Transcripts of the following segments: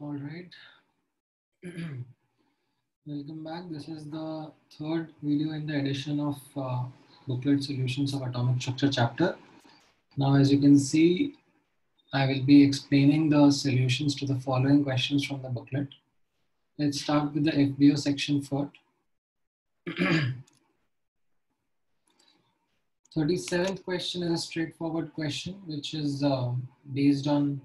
All right. Welcome back. This is the third video in the edition of Booklet Solutions of Atomic Structure chapter. Now, as you can see, I will be explaining the solutions to the following questions from the booklet. Let's start with the FBO section first. 37th question is a straightforward question, which is based on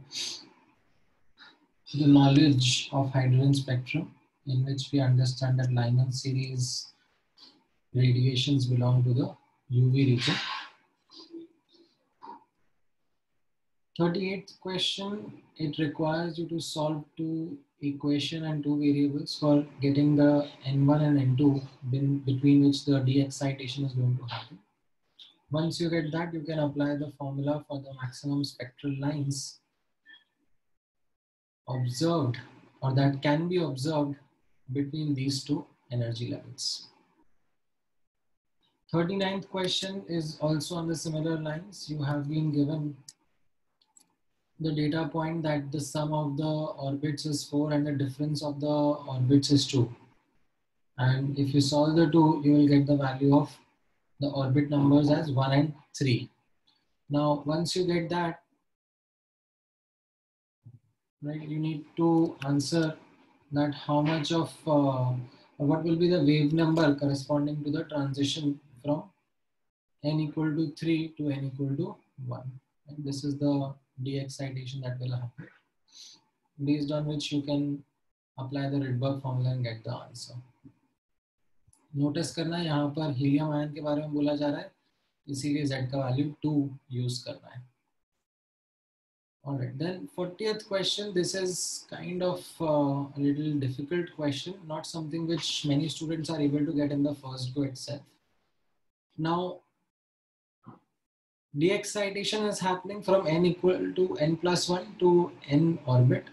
the knowledge of hydrogen spectrum, in which we understand that Lyman series radiations belong to the UV region. 38th question, it requires you to solve two equation and two variables for getting the N1 and N2 between which the de-excitation is going to happen. Once you get that, you can apply the formula for the maximum spectral lines observed or that can be observed between these two energy levels. 39th question is also on the similar lines. You have been given the data point that the sum of the orbits is 4 and the difference of the orbits is 2. And if you solve the 2, you will get the value of the orbit numbers as 1 and 3. Now, once you get that, right, you need to answer that how much of, what will be the wave number corresponding to the transition from n equal to 3 to n equal to 1. And this is the de-excitation that will happen, based on which you can apply the Rydberg formula and get the answer. Notice करना है यहाँ पर helium ion के बारे में बोला जा रहा है, इसीलिए Z का वैल्यू 2 यूज करना है. Alright, then 40th question. This is kind of a little difficult question, not something which many students are able to get in the first go itself. Now, de-excitation is happening from n equal to n plus 1 to n orbit.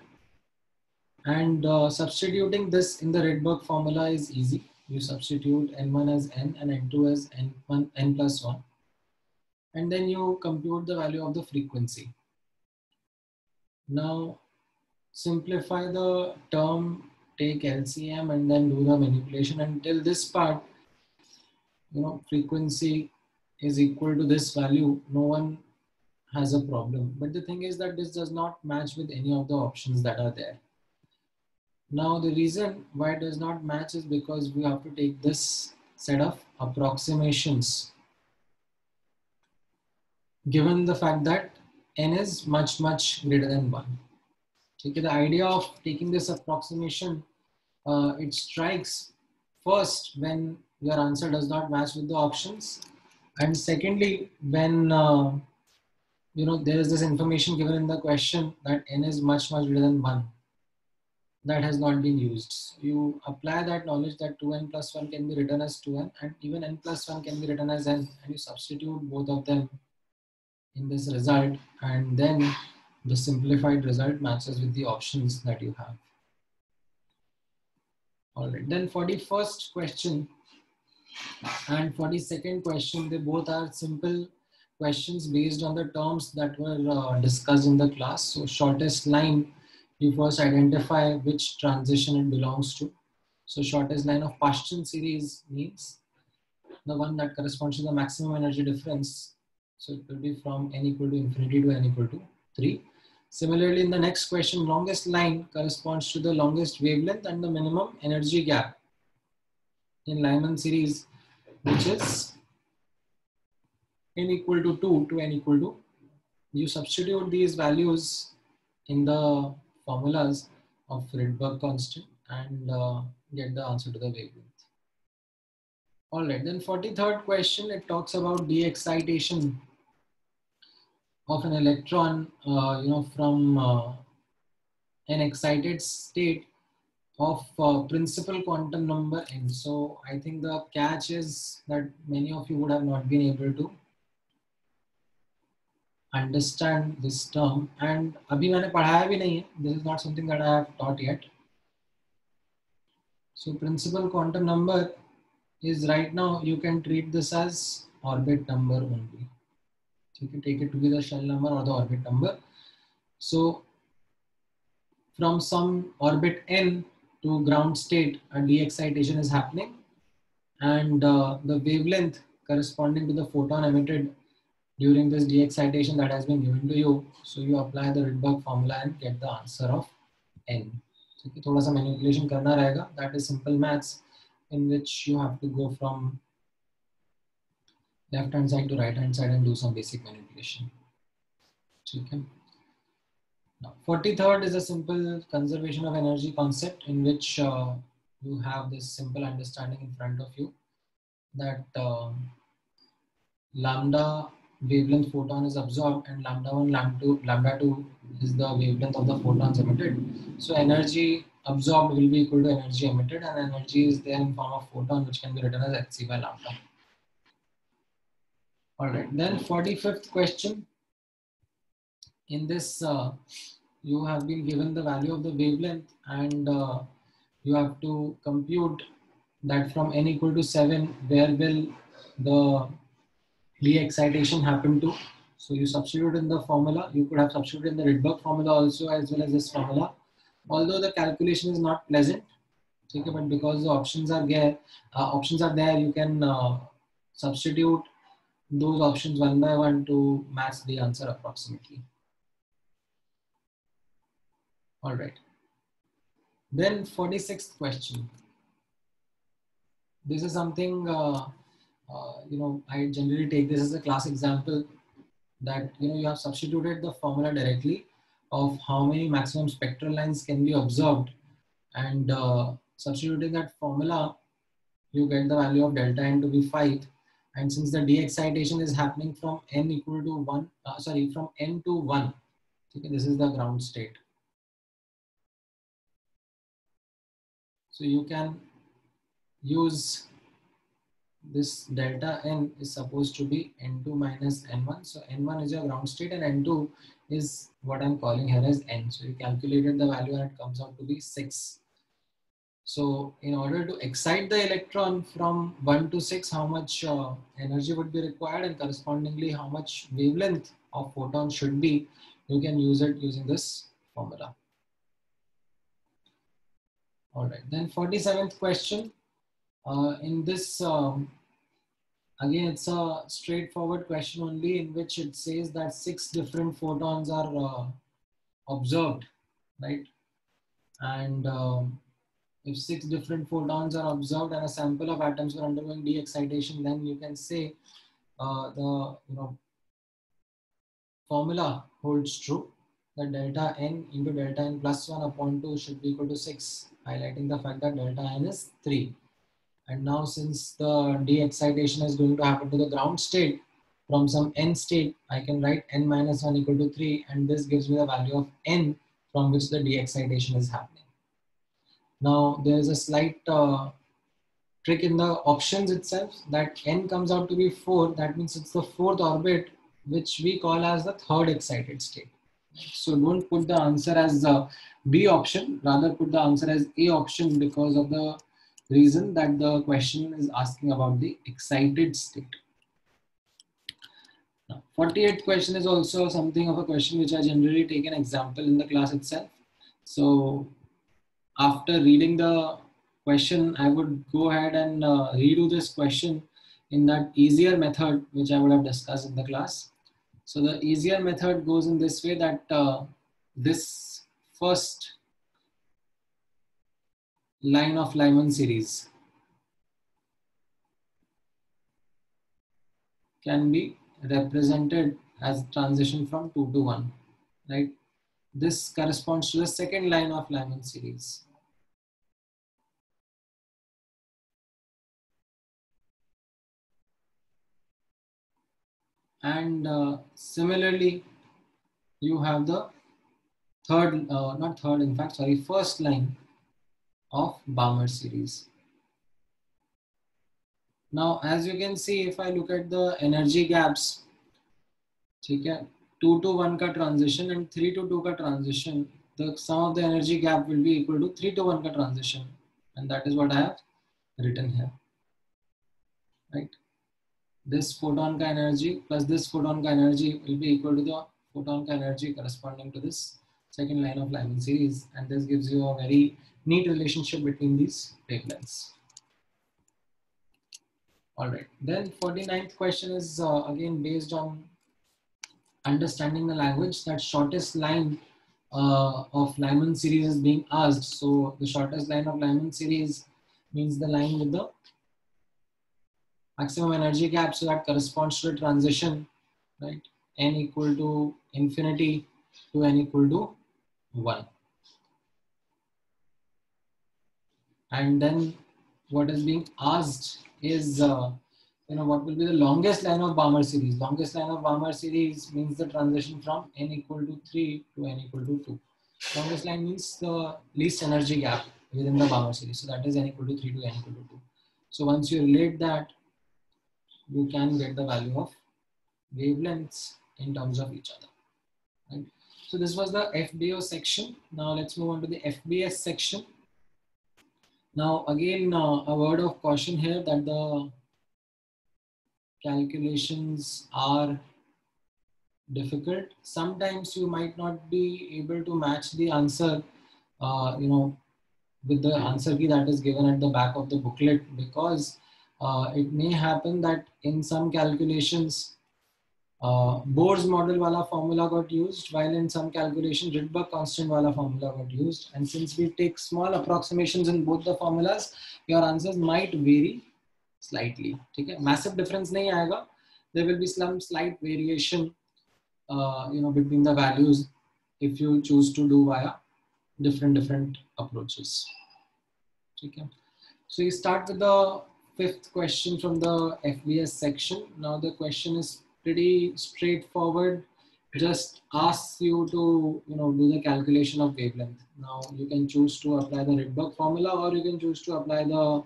And substituting this in the Rydberg formula is easy. You substitute n1 as n and n2 as n plus 1. And then you compute the value of the frequency. Now, simplify the term, take LCM and then do the manipulation until this part, frequency is equal to this value. No one has a problem. But the thing is that this does not match with any of the options that are there. Now, the reason why it does not match is because we have to take this set of approximations, given the fact that n is much, much greater than 1. Okay, the idea of taking this approximation, it strikes first when your answer does not match with the options. And secondly, when there is this information given in the question that n is much, much greater than 1. That has not been used. So you apply that knowledge that 2n plus 1 can be written as 2n and even n plus 1 can be written as n, and you substitute both of them in this result, and then the simplified result matches with the options that you have. All right, then 41st question and 42nd question, they both are simple questions based on the terms that were discussed in the class. So shortest line, you first identify which transition it belongs to. So shortest line of Paschen series means the one that corresponds to the maximum energy difference. So it will be from n equal to infinity to n equal to 3. Similarly, in the next question, longest line corresponds to the longest wavelength and the minimum energy gap in Lyman series, which is n equal to 2 to n equal to. You substitute these values in the formulas of Rydberg constant and get the answer to the wavelength. All right, then 43rd question, it talks about de-excitation of an electron, from an excited state of principal quantum number n. So I think the catch is that many of you would have not been able to understand this term, and abhi maine padhaya bhi nahi hai. This is not something that I have taught yet. So principal quantum number is, right now you can treat this as orbit number only. So you can take it to be the shell number or the orbit number. So from some orbit n to ground state, a de-excitation is happening, and the wavelength corresponding to the photon emitted during this de-excitation that has been given to you. So you apply the Rydberg formula and get the answer of n. So थोड़ा सा manipulation करना रहेगा. That is simple maths in which you have to go from left hand side to right hand side and do some basic manipulation. Okay. Now, 43rd is a simple conservation of energy concept in which you have this simple understanding in front of you that lambda wavelength photon is absorbed and lambda 1, lambda 2 is the wavelength of the photons emitted. So energy absorbed will be equal to energy emitted, and energy is there in form of photon, which can be written as hc by lambda. All right, then 45th question. In this, you have been given the value of the wavelength, and you have to compute that from n equal to 7, where will the de-excitation happen to. So you substitute in the formula. You could have substituted in the Rydberg formula also, as well as this formula. Although the calculation is not pleasant, okay, but because the options are there, you can substitute those options one by one to match the answer approximately. All right. Then 46th question. This is something, I generally take this as a class example that, you have substituted the formula directly of how many maximum spectral lines can be observed, and substituting that formula, you get the value of delta n to be 5. And since the de-excitation is happening from n equal to 1, from n to 1, okay, this is the ground state. So you can use this delta n is supposed to be n2 minus n1. So n1 is your ground state and n2 is what I'm calling here as n. So you calculated the value and it comes out to be 6. So in order to excite the electron from 1 to 6, how much energy would be required, and correspondingly how much wavelength of photon should be, you can use it using this formula. All right, then 47th question. In this, again, it's a straightforward question only, in which it says that 6 different photons are observed, right? And if 6 different photons are observed and a sample of atoms are undergoing de-excitation, then you can say the formula holds true, that delta n into delta n plus 1 upon 2 should be equal to 6, highlighting the fact that delta n is 3. And now, since the de-excitation is going to happen to the ground state, from some n state, I can write n minus 1 equal to 3, and this gives me the value of n from which the de-excitation is happening. Now, there is a slight trick in the options itself, that n comes out to be 4. That means it's the 4th orbit, which we call as the 3rd excited state. So don't put the answer as the B option, rather put the answer as A option, because of the reason that the question is asking about the excited state. Now, 48th question is also something of a question which I generally take an example in the class itself. So after reading the question, I would go ahead and redo this question in that easier method which I would have discussed in the class. So the easier method goes in this way, that this first line of Lyman series can be represented as transition from 2 to 1, right? This corresponds to the second line of Lyman series. And similarly, you have the first line of Balmer series. Now, as you can see, if I look at the energy gaps, 2 to 1 ka transition and 3 to 2 ka transition, the sum of the energy gap will be equal to 3 to 1 ka transition, and that is what I have written here, right? This photon ka energy plus this photon ka energy will be equal to the photon ka energy corresponding to this second line of Lyman series, and this gives you a very neat relationship between these wavelengths. All right, then 49th question is again based on understanding the language. That shortest line of Lyman series is being asked. So the shortest line of Lyman series means the line with the maximum energy gap, so that corresponds to the transition, right? N equal to infinity to n equal to 1. And then what is being asked is, what will be the longest line of Balmer series? Longest line of Balmer series means the transition from n equal to 3 to n equal to 2. Longest line means the least energy gap within the Balmer series. So that is n equal to 3 to n equal to 2. So once you relate that, you can get the value of wavelengths in terms of each other. Right? So this was the FBO section. Now let's move on to the FBS section. Now again, a word of caution here that the calculations are difficult. Sometimes you might not be able to match the answer, with the answer key that is given at the back of the booklet, because it may happen that in some calculations, Bohr's model wala formula got used, while in some calculation Rydberg constant wala formula got used. And since we take small approximations in both the formulas, your answers might vary slightly. Okay? Massive difference nahi aayega. There will be some slight variation, between the values if you choose to do via different approaches. Okay? So you start with the 5th question from the FBS section. Now the question is pretty straightforward. Just asks you to do the calculation of wavelength. Now you can choose to apply the Rydberg formula, or you can choose to apply the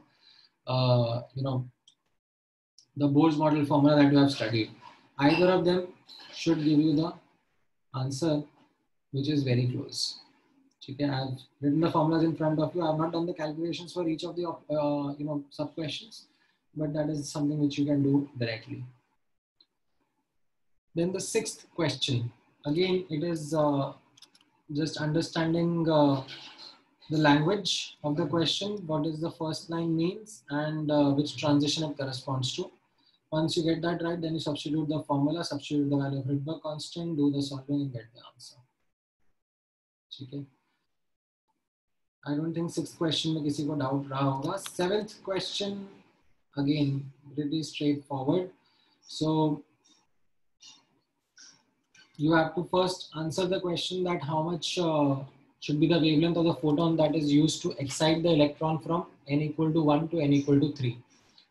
the Bohr's model formula that you have studied. Either of them should give you the answer, which is very close. Okay, I've written the formulas in front of you. I have not done the calculations for each of the sub questions, but that is something which you can do directly. Then the 6th question, again, it is just understanding the language of the question, what is the first line means, and which transition it corresponds to. Once you get that right, then you substitute the formula, substitute the value of Rydberg constant, do the solving and get the answer. Okay. I don't think 6th question में किसी को doubt रहा होगा. 7th question, again, pretty straightforward. So you have to first answer the question that how much should be the wavelength of the photon that is used to excite the electron from n equal to 1 to n equal to 3.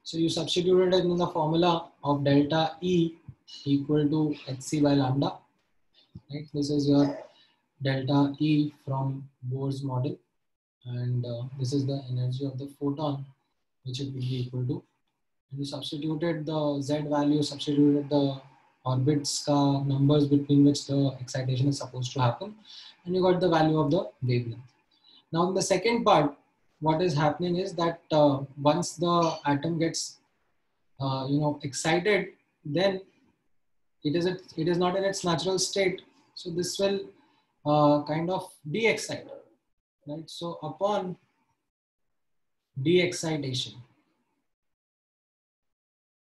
So you substituted it in the formula of delta E equal to hc by lambda. Right? This is your delta E from Bohr's model. And this is the energy of the photon, which it will be equal to. And you substituted the Z value, substituted the orbits numbers between which the excitation is supposed to happen, and you got the value of the wavelength. Now in the second part, what is happening is that once the atom gets excited, then it is not in its natural state. So this will kind of de-excite. Right? So upon de-excitation,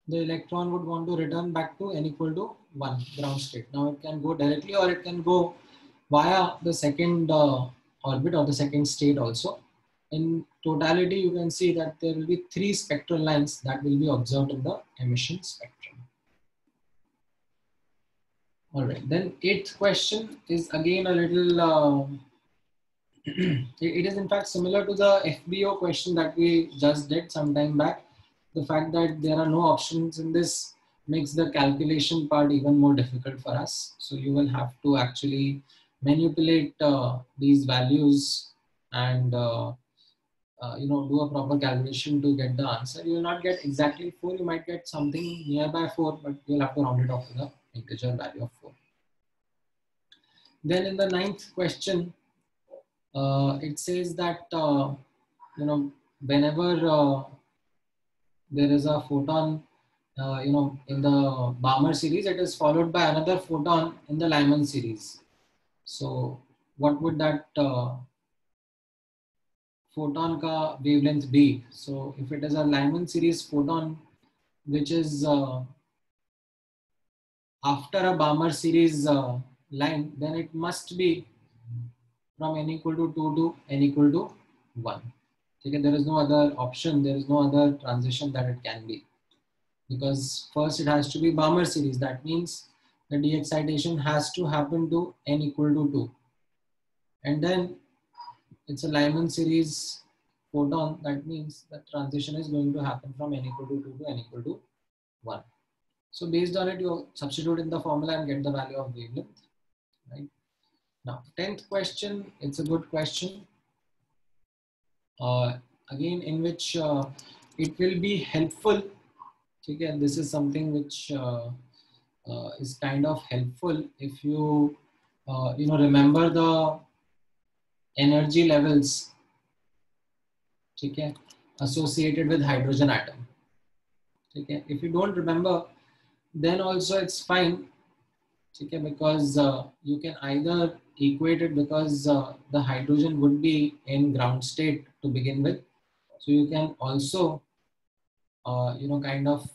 the electron would want to return back to n equal to 1 ground state. Now it can go directly, or it can go via the second orbit or the second state also. In totality, you can see that there will be 3 spectral lines that will be observed in the emission spectrum. All right, then 8th question is again a little it is in fact similar to the FBO question that we just did some time back. The fact that there are no options in this makes the calculation part even more difficult for us. So you will have to actually manipulate these values and do a proper calculation to get the answer. You will not get exactly 4, you might get something nearby 4, but you'll have to round it off to the integer value of 4. Then in the 9th question, it says that whenever there is a photon in the Balmer series, it is followed by another photon in the Lyman series. So what would that photon ka wavelength be? So if it is a Lyman series photon, which is after a Balmer series line, then it must be from n equal to 2 to n equal to 1. Okay, there is no other option, there is no other transition that it can be. Because first it has to be Balmer series. That means the de-excitation has to happen to n equal to 2. And then it's a Lyman series photon. That means the transition is going to happen from n equal to 2 to n equal to 1. So based on it, you substitute in the formula and get the value of wavelength. Right? Now, 10th question, it's a good question. Again, in which it will be helpful. Okay, this is something which is kind of helpful if you remember the energy levels, okay, associated with hydrogen atom. Okay, if you don't remember, then also it's fine. Okay, because you can either equate it, because the hydrogen would be in ground state to begin with, so you can also kind of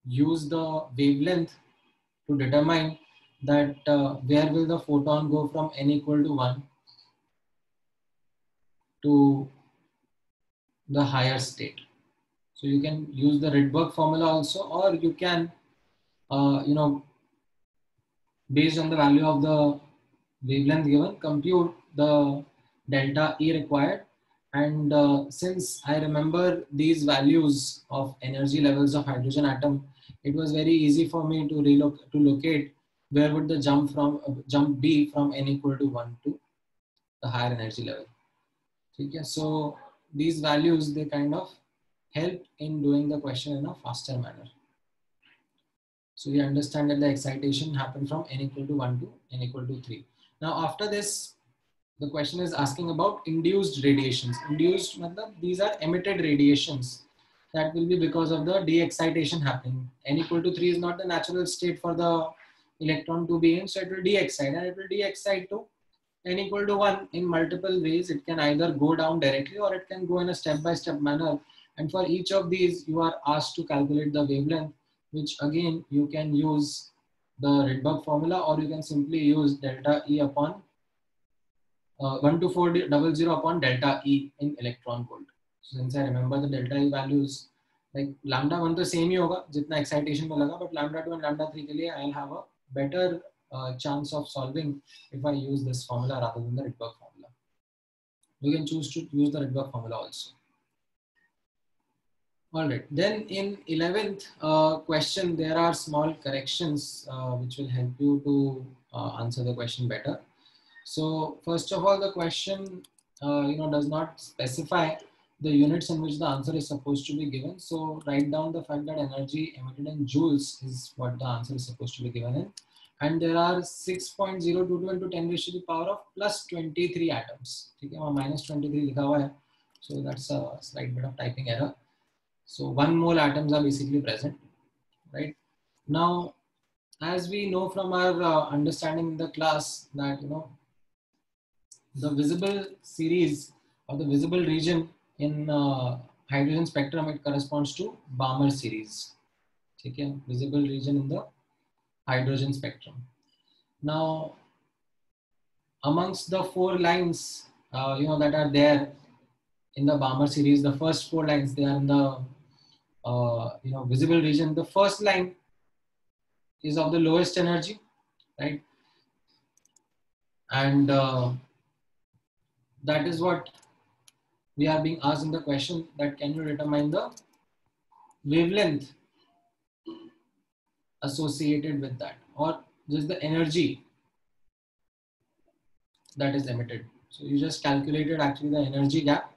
use the wavelength to determine that where will the photon go from n equal to 1 to the higher state. So you can use the Rydberg formula also, or you can based on the value of the wavelength given, compute the delta E required. And since I remember these values of energy levels of hydrogen atom, it was very easy for me to locate where would the jump be from n equal to 1 to the higher energy level. Okay, so these values, they kind of help in doing the question in a faster manner. So we understand that the excitation happened from n equal to 1 to n equal to 3. Now after this, the question is asking about induced radiations. Induced, these are emitted radiations that will be because of the de-excitation happening. N equal to 3 is not the natural state for the electron to be in, so it will de-excite, and it will de-excite to n equal to 1 in multiple ways. It can either go down directly or it can go in a step-by-step manner. And for each of these, you are asked to calculate the wavelength, which again, you can use the Rydberg formula, or you can simply use delta E upon 12400 upon delta E in electron volt. So since I remember the delta E values, like lambda 1 to same ही होगा जितना excitation में लगा, but lambda 2 and lambda 3 के लिए I'll have a better chance of solving if I use this formula rather than the Rydberg formula. You can choose to use the Rydberg formula also. All right, then in 11th question, there are small corrections which will help you to answer the question better. So first of all, the question does not specify the units in which the answer is supposed to be given. So write down the fact that energy emitted in joules is what the answer is supposed to be given in. And there are 6.022 into 10 raised to the power of plus 23 atoms. Okay, minus 23 likha hua hai. So that's a slight bit of typing error. So 1 mole atoms are basically present, right? Now, as we know from our understanding in the class that, the visible series or the visible region in hydrogen spectrum, it corresponds to Balmer series. Okay, visible region in the hydrogen spectrum. Now, amongst the 4 lines, that are there in the Balmer series, the first 4 lines, they are in the visible region. The first line is of the lowest energy, right? And that is what we are being asked in the question, that can you determine the wavelength associated with that, or just the energy that is emitted. So you just calculated actually the energy gap,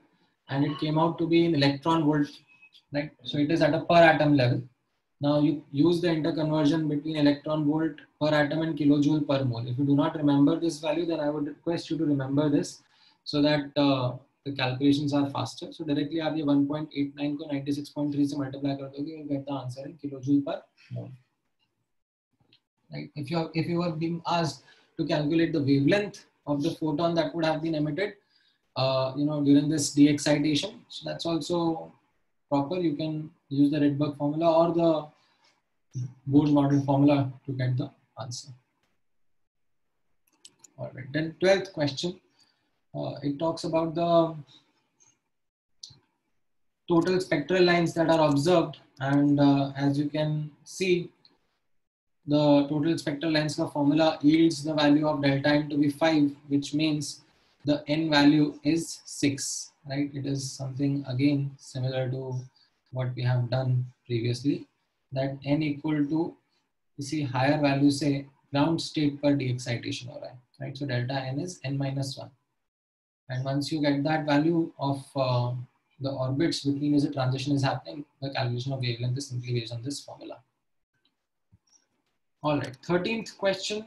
and it came out to be in electron volt, right? So it is at a per atom level. Now you use the interconversion between electron volt per atom and kilojoule per mole. If you do not remember this value, then I would request you to remember this so that the calculations are faster. So directly आप ये 1.89 को 96.3 से multiply कर दोगे, you'll get the answer in kilojoule per mole. Right? If you are being asked to calculate the wavelength of the photon that would have been emitted, during this de-excitation. So that's also proper. You can use the Rydberg formula or the Bose-Norton formula to get the answer. All right, then 12th question. It talks about the total spectral lines that are observed, and as you can see, the total spectral lines का formula yields the value of delta n to be 5, which means the n value is 6, right? It is something again similar to what we have done previously, that n equal to, you see, higher value say ground state per de-excitation हो रहा है, right? So delta n is n minus 1. And once you get that value of the orbits between which the transition is happening, the calculation of wavelength is simply based on this formula. All right, 13th question.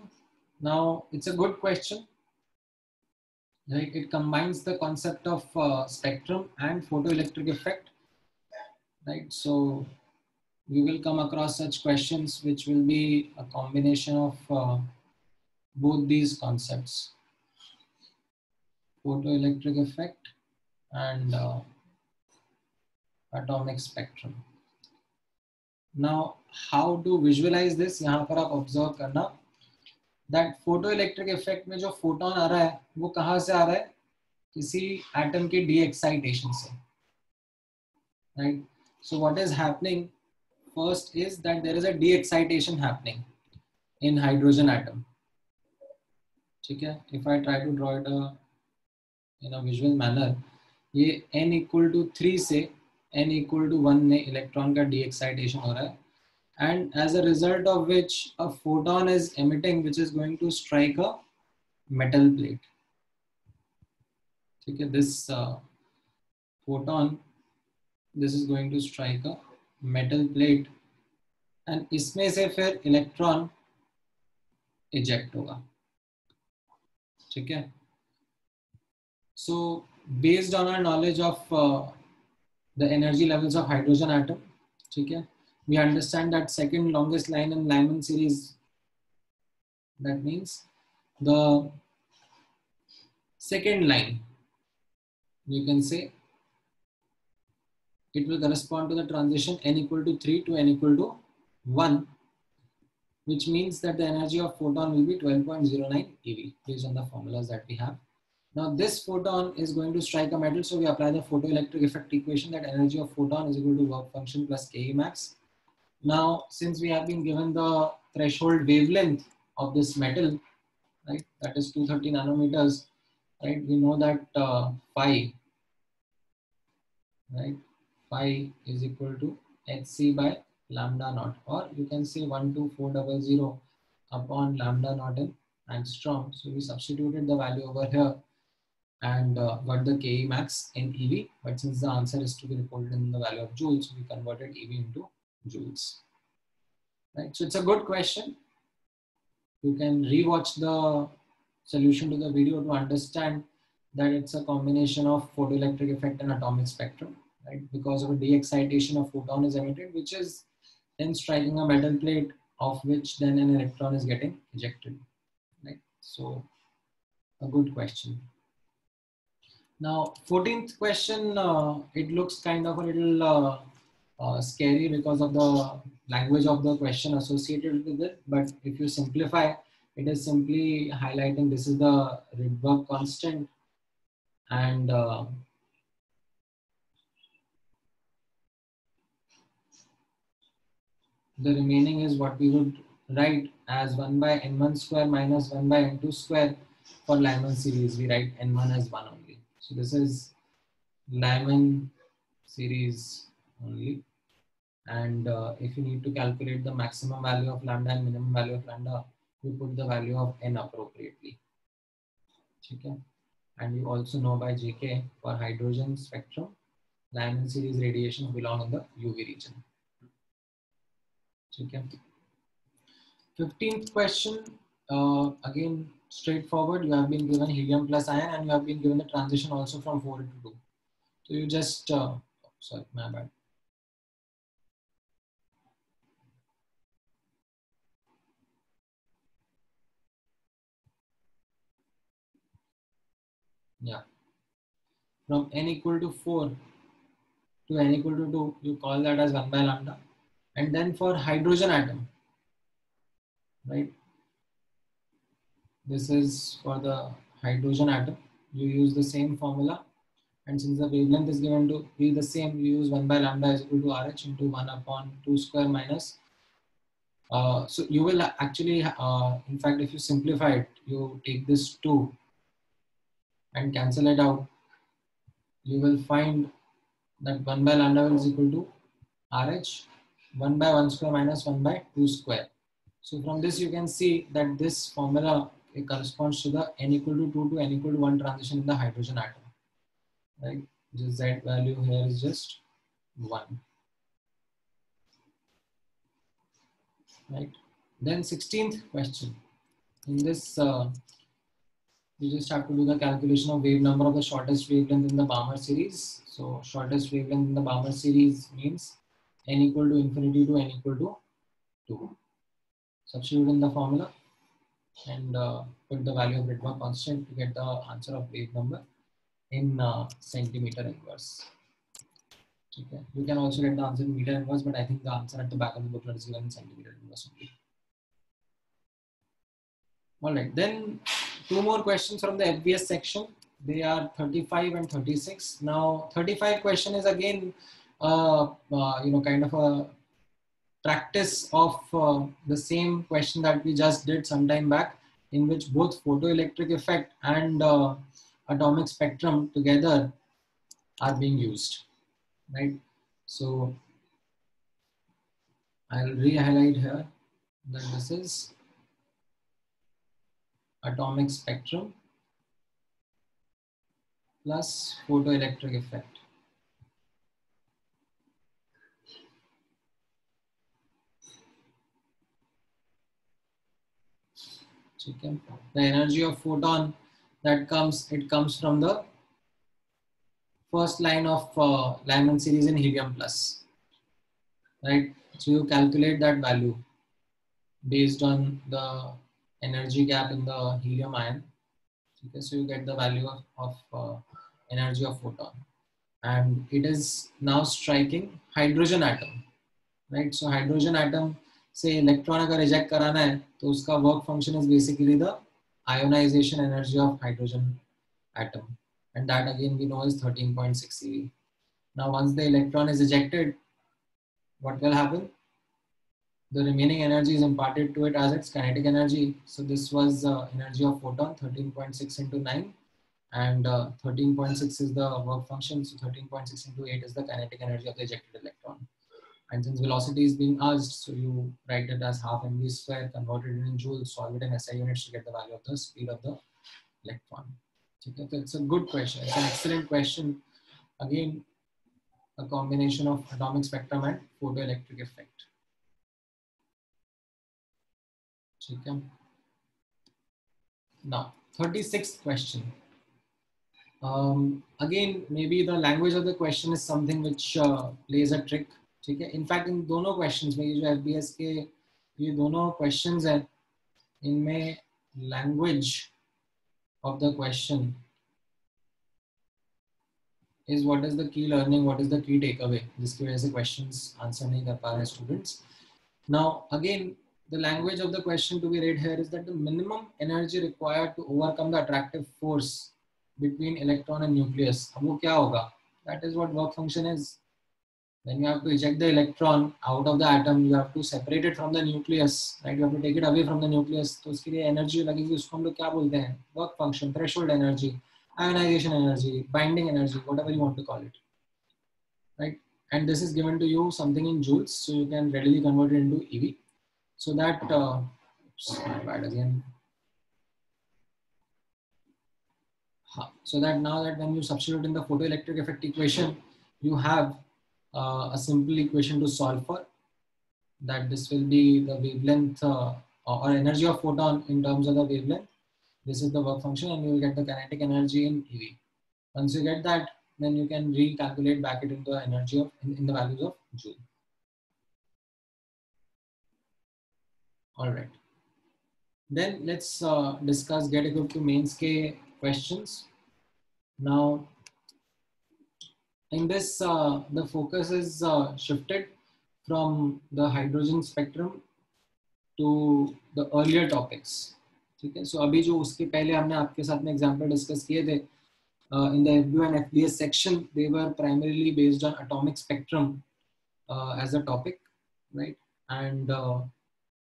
Now, it's a good question. Right? It combines the concept of spectrum and photoelectric effect. Right? So, you will come across such questions which will be a combination of both these concepts, photoelectric effect and atomic spectrum. Now, how to visualize this? यहाँ पर आप observe करना that photoelectric effect में जो photon आ रहा है वो कहाँ से आ रहा है? किसी atom के de-excitation से, right? So what is happening first is that there is a de-excitation happening in hydrogen atom. ठीक है? If I try to draw it in a visual manner, ये n equal to 3 से n equal to 1 में electron का de-excitation हो रहा है, and as a result of which a photon is emitting which is going to strike a metal plate. Okay, this photon, this is going to strike a metal plate and इसमें से फिर electron eject होगा. ठीक है? So based on our knowledge of the energy levels of hydrogen atom, ठीक है, we understand that second longest line in Lyman series, that means the second line, you can say it will correspond to the transition n equal to 3 to n equal to 1, which means that the energy of photon will be 12.09 eV based on the formulas that we have. Now this photon is going to strike a metal, so we apply the photoelectric effect equation, that energy of photon is equal to work function plus Ke max. Now, since we have been given the threshold wavelength of this metal, right, that is 230 nanometers, right, we know that phi, right, phi is equal to hc by lambda naught, or you can say 12400 upon lambda naught in angstrom. So we substituted the value over here and got the Ke max in eV, but since the answer is to be reported in the value of joules, we converted eV into joules. Right, so it's a good question. You can rewatch the solution to the video to understand that it's a combination of photoelectric effect and atomic spectrum, right? Because of a de-excitation, a photon is emitted, which is then striking a metal plate, of which then an electron is getting ejected, right? So a good question. Now, 14th question, it looks kind of a little scary because of the language of the question associated with it. But if you simplify, it is simply highlighting this is the Rydberg constant, and the remaining is what we would write as 1 by n1 square minus 1 by n2 square. For Lyman series, we write n1 as 1 only. So this is Lyman series only. And if you need to calculate the maximum value of lambda and minimum value of lambda, you put the value of n appropriately. Okay? And you also know by JK, for hydrogen spectrum, Lyman series radiations belong in the UV region. Okay? 15th question, again straightforward. You have been given helium plus ion, and you have been given the transition also from 4 to 2. So you just, sorry, my bad. Yeah. From n equal to 4 to n equal to 2, you call that as 1 by lambda. And then for hydrogen atom, right? This is for the hydrogen atom. You use the same formula. And since the wavelength is given to be the same, you use 1 by lambda is equal to RH into 1 upon 2 square minus. So you will actually, in fact, if you simplify it, you take this 2 and cancel it out, you will find that 1 by lambda is equal to RH 1 by 1 square minus 1 by 2 square. So from this you can see that this formula corresponds to the n equal to 2 to n equal to 1 transition in the hydrogen atom, right? The Z value here is just 1, right? Then 16th question. In this, you just have to do the calculation of wave number of the shortest wavelength in the Balmer series. So shortest wavelength in the Balmer series means n equal to infinity to n equal to 2. Substitute in the formula and put the value of Rydberg constant to get the answer of wave number in centimeter inverse. Okay. You can also get the answer in meter inverse, but I think the answer at the back of the booklet is given in centimeter inverse only. All right, then 2 more questions from the FBS section. They are 35 and 36. Now 35 question is again, kind of a practice of the same question that we just did some time back, in which both photoelectric effect and atomic spectrum together are being used, right? So I'll re-highlight here that this is atomic spectrum plus photoelectric effect. The energy of photon that comes from the first line of Lyman series in helium plus, right? So you calculate that value based on the energy gap in the helium ion. Okay, so you get the value of energy of photon, and it is now striking hydrogen atom, right? So hydrogen atom से electron अगर reject कराना है तो उसका work function is basically the ionisation energy of hydrogen atom, and that again we know is 13.6 eV. Now once the electron is ejected, what will happen? The remaining energy is imparted to it as its kinetic energy. So this was energy of photon 13.6 into 9, and 13.6 is the work function, so 13.6 into 8 is the kinetic energy of the ejected electron. And since velocity is being asked, so you write it as half mv square, converted it in joules, solve it in SI units to get the value of the speed of the electron. Okay, so it's a good question. It's an excellent question. Again, a combination of atomic spectrum and photoelectric effect. Okay. Now, 36th question. Again, maybe the language of the question is something which plays a trick. ठीक है, in fact in दोनों questions में, ये जो FBS के ये दोनों questions हैं, इनमें language of the question is what is the key learning, what is the key takeaway, जिसकी वजह से questions आंसर नहीं कर पा रहे students. Now again, the language of the question to be read here is that the minimum energy required to overcome the attractive force between electron and nucleus, अब वो क्या होगा? That is what work function is. When you have to eject the electron out of the atom, you have to separate it from the nucleus, right? You have to take it away from the nucleus. तो उसके लिए energy लगेगी, उसको हम लोग क्या बोलते हैं? Work function, threshold energy, ionization energy, binding energy, whatever you want to call it, right? And this is given to you something in joules, so you can readily convert it into EV. So that, oops, my bad again. So that now that when you substitute in the photoelectric effect equation, you have a simple equation to solve for, that this will be the wavelength or energy of photon in terms of the wavelength. This is the work function, and you will get the kinetic energy in EV. Once you get that, then you can recalculate back it into the energy of in the values of joule. All right. Then let's discuss get equipped to mains K questions. Now, in this, the focus is shifted from the hydrogen spectrum to the earlier topics. ठीक है, so अभी जो उसके पहले हमने आपके साथ में example discuss किए थे, in the FBO and FBS section, they were primarily based on atomic spectrum as a topic, right? And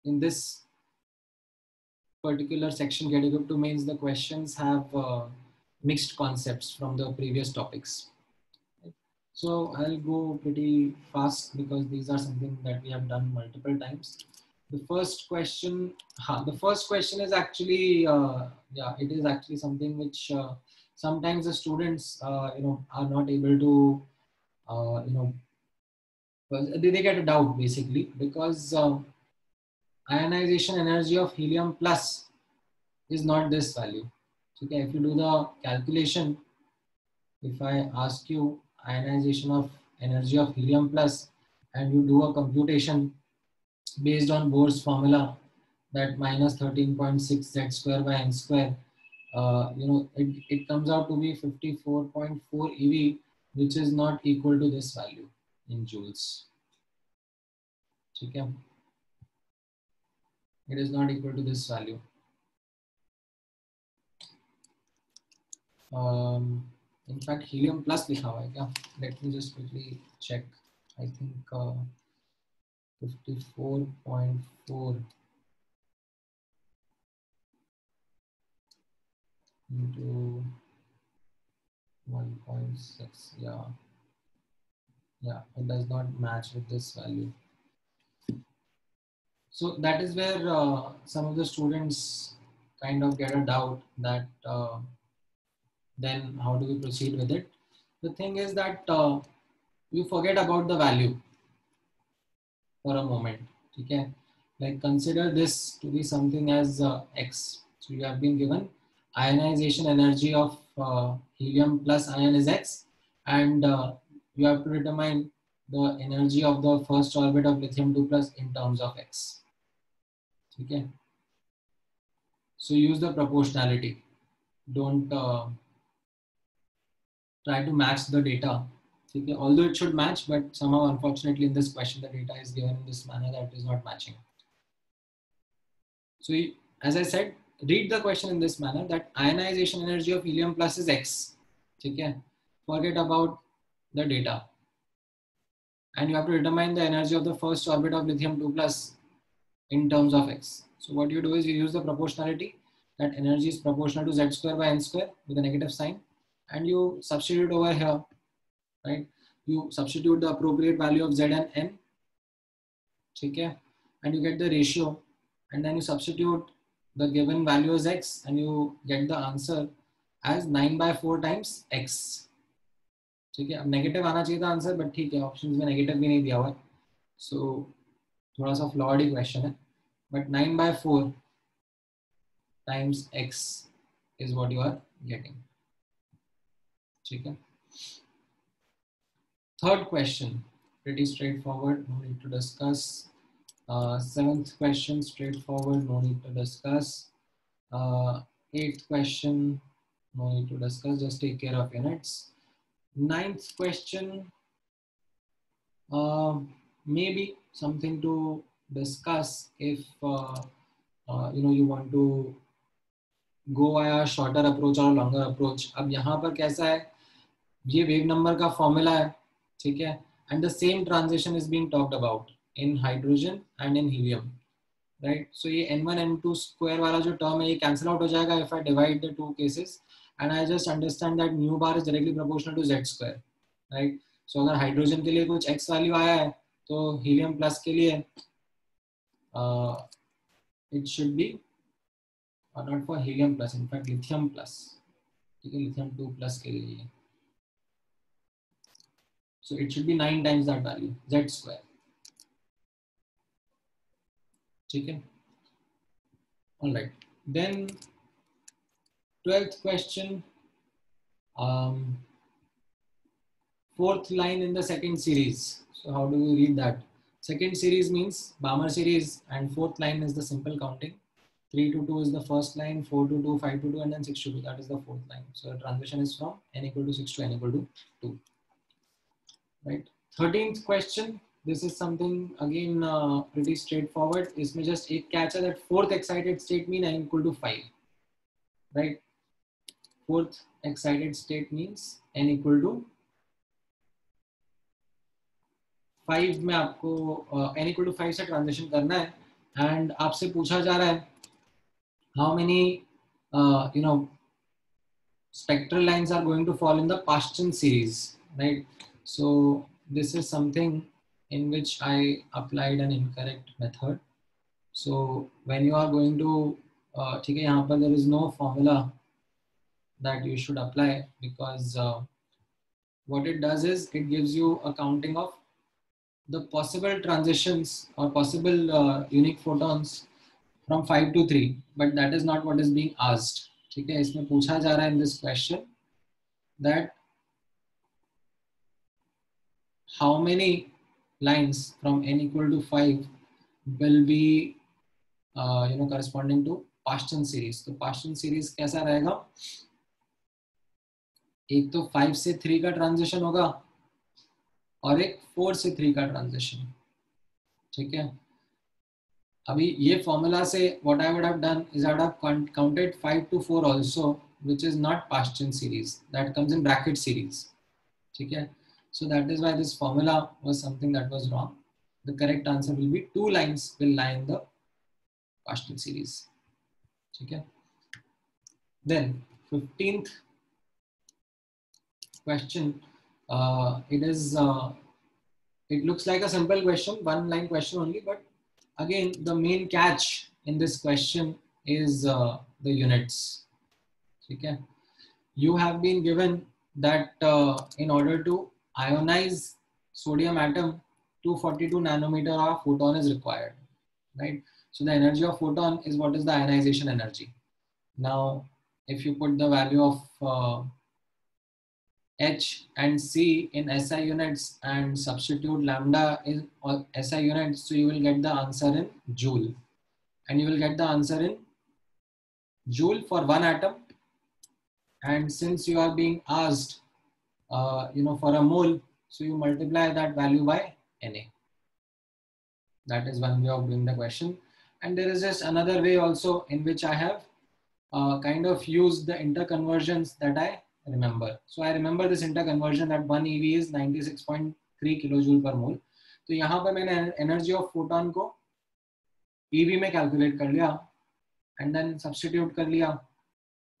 in this particular section, getting up to means the questions have mixed concepts from the previous topics. So I'll go pretty fast because these are something that we have done multiple times. The first question is actually, yeah, it is actually something which sometimes the students, are not able to, they get a doubt basically because ionization energy of helium plus is not this value. Okay, if you do the calculation, if I ask you ionization of energy of helium plus and you do a computation based on Bohr's formula that minus 13.6 z square by n square, it comes out to be 54.4 eV, which is not equal to this value in joules. Okay, it is not equal to this value. In fact, helium plus लिखा हुआ है क्या? Let me just quickly check. I think 54.4 into 1.6. Yeah, it does not match with this value. So that is where some of the students kind of get a doubt that then how do we proceed with it? The thing is that you forget about the value for a moment. Okay, like consider this to be something as x. So you have been given ionization energy of helium plus ion is x, and you have to determine the energy of the first orbit of lithium 2 plus in terms of x. Okay, so use the proportionality. Don't try to match the data. Okay, although it should match, but somehow unfortunately in this question the data is given in this manner that is not matching. So as I said, read the question in this manner that ionization energy of helium plus is x. Okay, forget about the data, and you have to determine the energy of the first orbit of lithium 2 plus in terms of x. So what you do is you use the proportionality, that energy is proportional to z square by n square with a negative sign, and you substitute over here, right? You substitute the appropriate value of z and n, okay, and you get the ratio, and then you substitute the given value as x and you get the answer as 9/4 times x. ठीक है, अब negative आना चाहिए था answer, but ठीक है, options में negative भी नहीं दिया हुआ, सो थोड़ा सा फ्लॉड ही क्वेश्चन है, but 9/4 times x is what you are getting. ठीक है. Third question, pretty straightforward, no need to discuss. Seventh question, straightforward, no need to discuss. Eighth question, no need to discuss, just take care of units. Ninth question, maybe something to discuss if you want to go via shorter approach or longer approach. अब यहाँ पर कैसा है, ये wave number का formula है, ठीक है, and the same transition is being talked about in hydrogen and in helium, right? So ये n1 n2 square वाला जो term है ये cancel out हो जाएगा if I divide the two cases, and I just understand that mu bar is directly proportional to z square, right? So अगर hydrogen के लिए कुछ x value आया है तो helium plus के लिए it should be not for helium plus, in fact lithium plus, ठीक है, lithium 2 plus के लिए, so it should be 9 times that value, z square. ठीक है, all right. Then 12th question, fourth line in the second series. So how do we read that? Second series means Balmer series, and fourth line is the simple counting. 3 to 2 is the first line, 4 to 2, 5 to 2, and then 6 to 2. That is the fourth line. So the transition is from n equal to 6 to n equal to 2. Right. 13th question. This is something again pretty straightforward. इसमें just एक catch है that fourth excited state mean n equal to 5. Right. Fourth excited state means n equal to 5 में आपको n equal to 5 से transition करना है, and आपसे पूछा जा रहा है how many spectral lines are going to fall in the Paschen series, right? So this is something in which I applied an incorrect method. So when you are going to, there is no formula that you should apply, because what it does is it gives you a counting of the possible transitions or possible unique photons from 5 to 3, but that is not what is being asked. ठीक है, इसमें पूछा जा रहा है in this question that how many lines from n equal to 5 will be corresponding to Paschen series. तो Paschen series कैसा रहेगा? एक तो 5 से 3 का ट्रांजिशन होगा और एक 4 से 3 का ट्रांजिशन. ठीक है, अभी ये फॉर्मूला से what I would have done is I would have counted 5 to 4 also, which is not Paschen series, that comes in bracket series. ठीक है, so that is why this formula was something that was wrong. The correct answer will be 2 lines will lie in the Paschen series. ठीक है, then 15th question. It looks like a simple question, one line question only, but again the main catch in this question is the units. Okay, you have been given that in order to ionize sodium atom, 242 nanometer of photon is required, right? So the energy of photon is what is the ionization energy. Now if you put the value of H and C in SI units and substitute lambda in SI units, so you will get the answer in joule, and you will get the answer in joule for one atom. And since you are being asked for a mole, so you multiply that value by Na. That is one way of doing the question. And there is just another way also in which I have kind of used the interconversions that I remember. So I remember this interconversion that 1 EV is 96.3 kilojoule per mole. तो यहाँ पर मैंने energy of photon को EV में calculate कर लिया and then substitute कर लिया,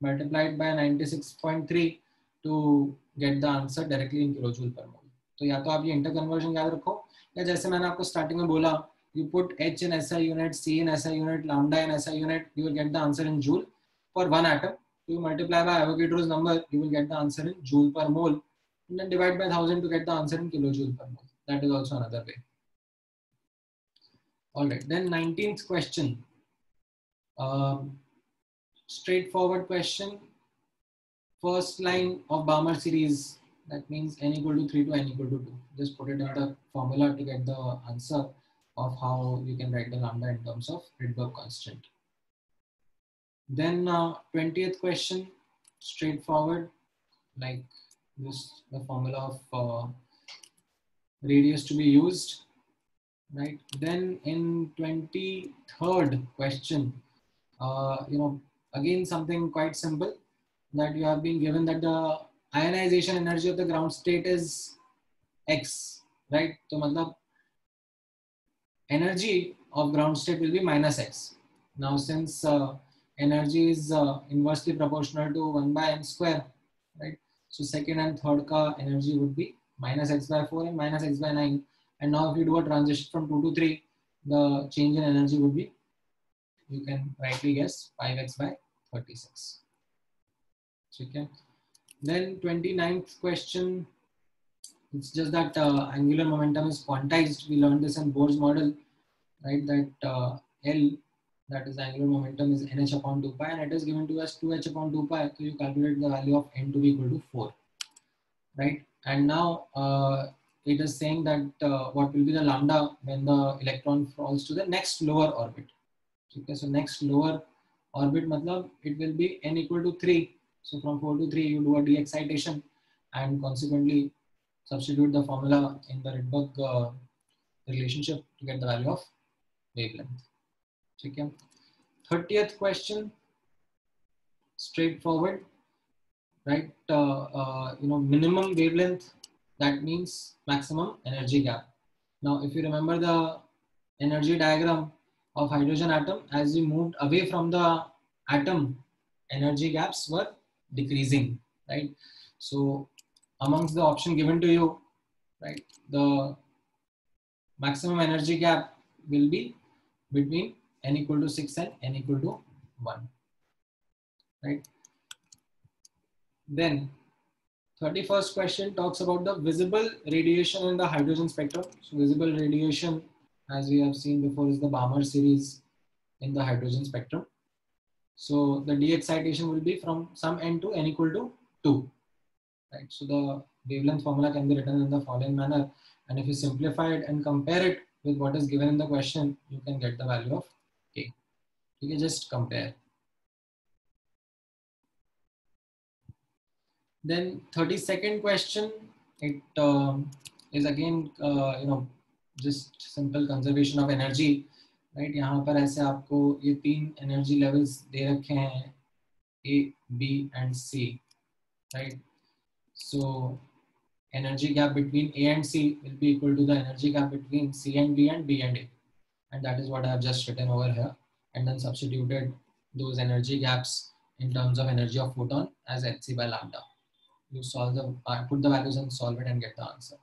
multiplied by 96.3 to get the answer directly in kilojoule per mole. तो या तो आप ये interconversion याद रखो, या जैसे मैंने आपको starting में बोला, you put H in SI unit, C in SI unit, lambda in SI unit, you will get the answer in joule for one atom. You multiply by Avogadro's number, you will get the answer in joule per mole, and then divide by 1000 to get the answer in kilojoule per mole. That is also another way. All right, then 19th question. Straightforward question. First line of Balmer series, that means n equal to 3 to n equal to 2. Just put it in the formula to get the answer of how you can write the lambda in terms of Rydberg constant. Then 20th question, straightforward, like this, the formula of radius to be used, right? Then in 23rd question, again something quite simple, that you have been given that the ionization energy of the ground state is X, right? So matlab energy of ground state will be minus X. Now since energy is inversely proportional to 1 by m square, right? So second and third ka energy would be minus x by 4 and minus x by 9. And now if you do a transition from 2 to 3, the change in energy would be, you can rightly guess, 5x by 36. Okay. Then 29th question, it's just that angular momentum is quantized. We learned this in Bohr's model, right? That L, that is angular momentum, is nh upon 2 pi, and it is given to us 2h upon 2 pi. So you calculate the value of n to be equal to 4, right? And now it is saying that what will be the lambda when the electron falls to the next lower orbit. Okay, so next lower Orbit matlab it will be n equal to 3. So from 4 to 3 you do a de-excitation and consequently substitute the formula in the Rydberg relationship to get the value of wavelength. Okay. 30th question, straightforward, right? Minimum wavelength, that means maximum energy gap. Now, if you remember the energy diagram of hydrogen atom, as we moved away from the atom, energy gaps were decreasing, right? So amongst the option given to you, right, the maximum energy gap will be between n equal to 6 and n equal to 1, right? Then 31st question talks about the visible radiation in the hydrogen spectrum. So visible radiation, as we have seen before, is the Balmer series in the hydrogen spectrum. So the de-excitation will be from some n to n equal to 2, right? So the wavelength formula can be written in the following manner. And if you simplify it and compare it with what is given in the question, you can get the value of k. You can just compare. Then 32nd question, it is again, just simple conservation of energy, right? यहाँ पर ऐसे आपको ये 3 energy levels दे रखे हैं, A, B and C, right? So energy gap between A and C will be equal to the energy gap between C and B and B and A. And that is what I have just written over here, and then substituted those energy gaps in terms of energy of photon as hc by lambda. You solve the, put the values and solve it and get the answer.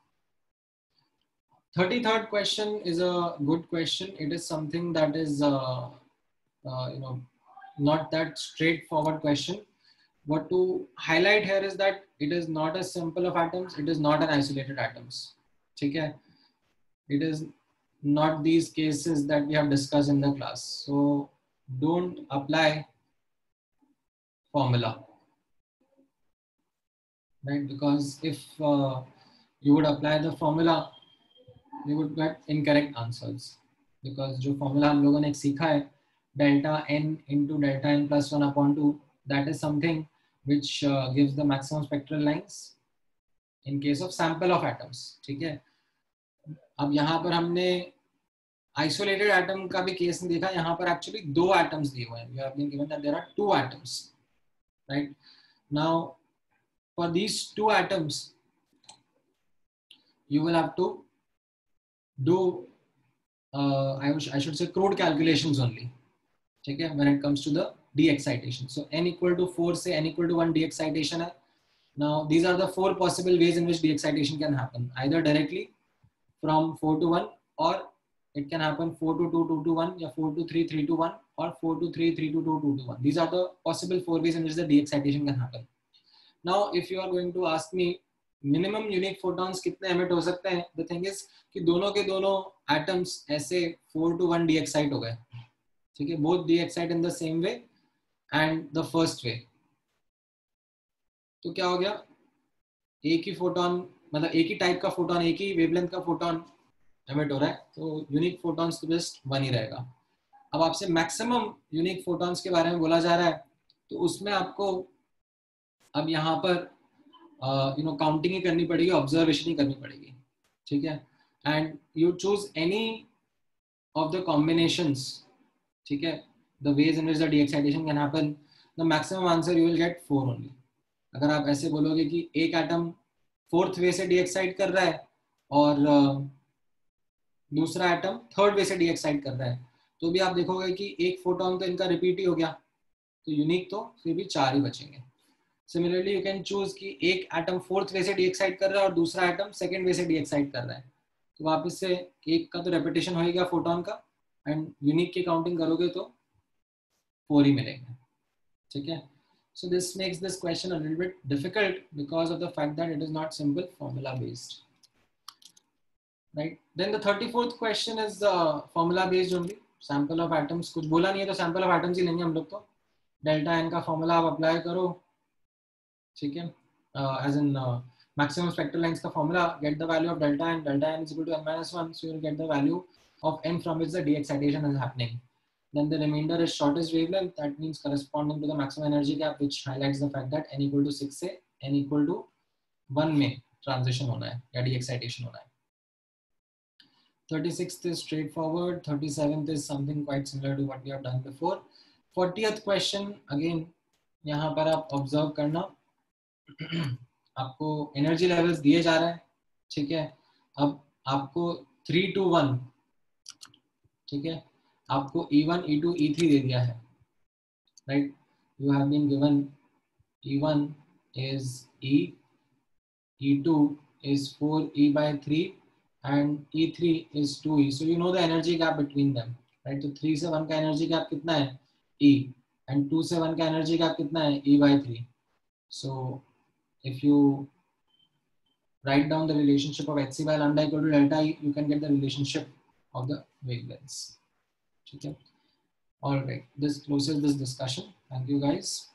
33rd question is a good question. It is something that is, not that straightforward question. What to highlight here is that it is not a simple of atoms. It is not an isolated atoms. Okay? It is not these cases that we have discussed in the class. So don't apply formula, right? Because if you would apply the formula, you would get incorrect answers. Because जो formula हम लोगों ने सीखा है, delta n into delta n plus 1 upon 2, that is something which gives the maximum spectral lengths in case of sample of atoms. ठीक है? अब यहाँ पर हमने isolated atom का भी केस नहीं देखा. यहाँ पर actually 2 atoms दिए हुए हैं. You have been given that there are 2 atoms, right? Now, for these 2 atoms, you will have to do, I should say, crude calculations only. Okay, when it comes to the de-excitation. So n equal to 4 say n equal to 1 de-excitation hai. Now these are the 4 possible ways in which de-excitation can happen. Either directly from 4 to 1, or it can happen 4 to 2, 2 to 1, or 4 to 3, 3 to 1, or 4 to 3, 3 to 2, 2 to 1. These are the possible 4 ways in which the de-excitation can happen. Now if you are going to ask me minimum unique photons कितने emit हो सकते हैं, the thing is कि दोनों के दोनों atoms ऐसे 4 to 1 de-excite हो गए. ठीक है, both de-excite in the same way and the first way. तो क्या हो गया, एक ही फोटोन, मतलब एक ही टाइप का फोटोन, एक ही वेवलेंथ का फोटोन एमिट हो रहा है, तो यूनिक फोटॉन्स तो जस्ट 1 ही रहेगा. अब आपसे मैक्सिमम यूनिक फोटॉन्स के बारे में बोला जा रहा है, तो उसमें आपको अब यहाँ पर काउंटिंग ही करनी पड़ेगी, ऑब्जर्वेशन ही करनी पड़ेगी. ठीक है, and you choose any of the combinations. ठीक है, the ways in which the de-excitation can happen, the maximum answer you will get 4 only. अगर आप ऐसे बोलोगे कि एक एटम 4th वे से de-excite कर रहा है और दूसरा एटम 3rd वे से de-excite कर रहा है, तो भी आप देखोगे कि एक फोटोन तो इनका रिपीट ही हो गया, तो यूनिक तो फिर भी 4 ही बचेंगे. सिमिलरली यू कैन चूज कि एक एटम 4th वे से de-excite कर रहा है और दूसरा एटम 2nd वे से de-excite कर रहा है, तो वापस से एक का तो रेपिटेशन होएगा फोटोन का, एंड यूनिक की काउंटिंग करोगे तो 4 ही मिलेंगे. ठीक है, so this makes this question a little bit difficult because of the fact that it is not simple formula based, right? Then the 34th question is formula based only. Sample of atoms, कुछ बोला नहीं है तो sample of atoms ही लेंगे हम लोग. तो delta n का फॉर्मूला आप अप्लाई करो. ठीक है, as in maximum spectral length का formula, get the value of delta n is equal to n minus 1, so you will get the value of n from which the de-excitation is happening. Then the remainder is shortest wavelength. That means corresponding to the maximum energy gap, which highlights the fact that n equal to 6 से n equal to 1 में transition होना है या de-excitation होना है. 36th is straightforward. 37th is something quite similar to what we have done before. 40th question again, यहाँ पर आप observe करना. आपको एनर्जी लेवल्स दिए जा रहा है, ठीक है. अब आपको 3 to 1, ठीक है, आपको E1, E2, E3 दे दिया है, right. You have been given E1 is E, E2 is 4E/3 and E3 is 2E. so you know the energy gap between them, right. तो 3 से 1 का एनर्जी गैप कितना है, E, and 2 से 1 का एनर्जी गैप कितना है, E/3. so if you write down the relationship of hc by lambda equal to delta E, you can get the relationship of the wavelengths. Okay. All right. This closes this discussion. Thank you, guys.